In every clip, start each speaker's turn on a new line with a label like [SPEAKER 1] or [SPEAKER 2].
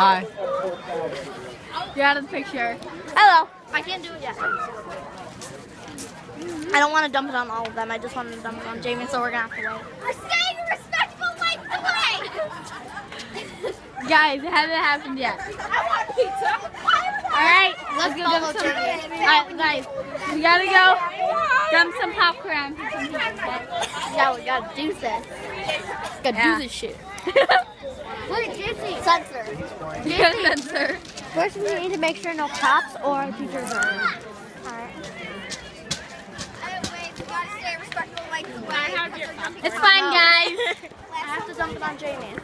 [SPEAKER 1] Hi. You're out of the picture.
[SPEAKER 2] Hello. I can't do it yet. I don't want to dump it on all of them. I just wanted to dump it on Jamie, so we're going to have to wait.
[SPEAKER 3] We're staying respectful like the way.
[SPEAKER 1] Guys, it hasn't happened yet.
[SPEAKER 3] I want pizza.
[SPEAKER 1] Alright, let's go dump some. Alright, guys, we gotta go dump some popcorn.
[SPEAKER 2] Yeah, we got to do this. Gotta do this shit.
[SPEAKER 3] Look at Jesse.
[SPEAKER 2] Censor.
[SPEAKER 1] Censor.
[SPEAKER 2] First, we need to make sure no cops or teachers are in. Alright.
[SPEAKER 3] Wait, we gotta stay respectful like the way.
[SPEAKER 1] It's fine, guys.
[SPEAKER 2] I have to dump it on Jamie.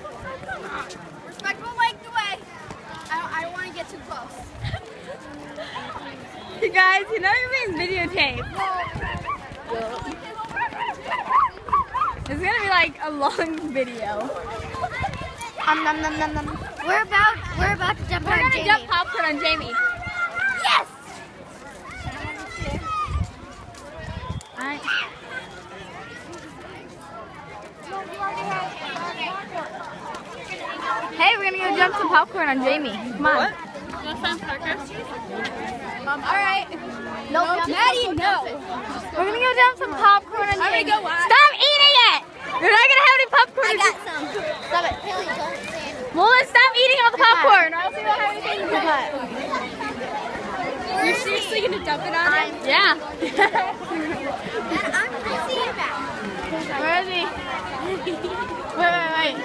[SPEAKER 3] Respectful like the way. I don't want to get too close.
[SPEAKER 1] You guys, you know you're being videotaped. It's gonna be like a long video.
[SPEAKER 2] Nom nom nom nom. We're about to dump
[SPEAKER 1] We're
[SPEAKER 2] on
[SPEAKER 1] gonna
[SPEAKER 2] Jamie.
[SPEAKER 1] dump popcorn on Jamie.
[SPEAKER 3] Yes.
[SPEAKER 1] Alright. Hey, we're gonna go dump some popcorn on Jamie. Come on.
[SPEAKER 3] Alright.
[SPEAKER 2] No,
[SPEAKER 3] Maddie, no.
[SPEAKER 1] We're gonna go dump some popcorn on Jamie. Stop eating it! You're not gonna have any popcorn.
[SPEAKER 3] I got some.
[SPEAKER 2] Stop it. Haley, don't say anything.
[SPEAKER 1] Well, then stop eating all the popcorn, or else you don't have anything to
[SPEAKER 2] Cut.
[SPEAKER 3] You're seriously gonna dump it on him?
[SPEAKER 1] Yeah.
[SPEAKER 3] I'm seeing that.
[SPEAKER 1] Where is he? Wait.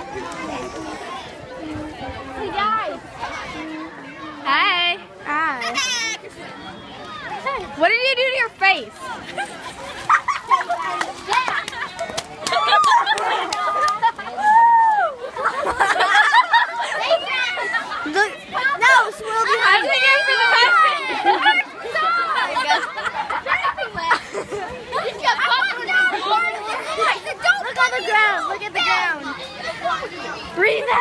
[SPEAKER 3] Hey guys.
[SPEAKER 1] Hi.
[SPEAKER 2] Hi.
[SPEAKER 1] What did you do to your face?
[SPEAKER 2] Look, no, swirl
[SPEAKER 1] I'm
[SPEAKER 2] behind
[SPEAKER 1] thinking for the
[SPEAKER 2] Look on the ground. Look at the ground. Breathe in.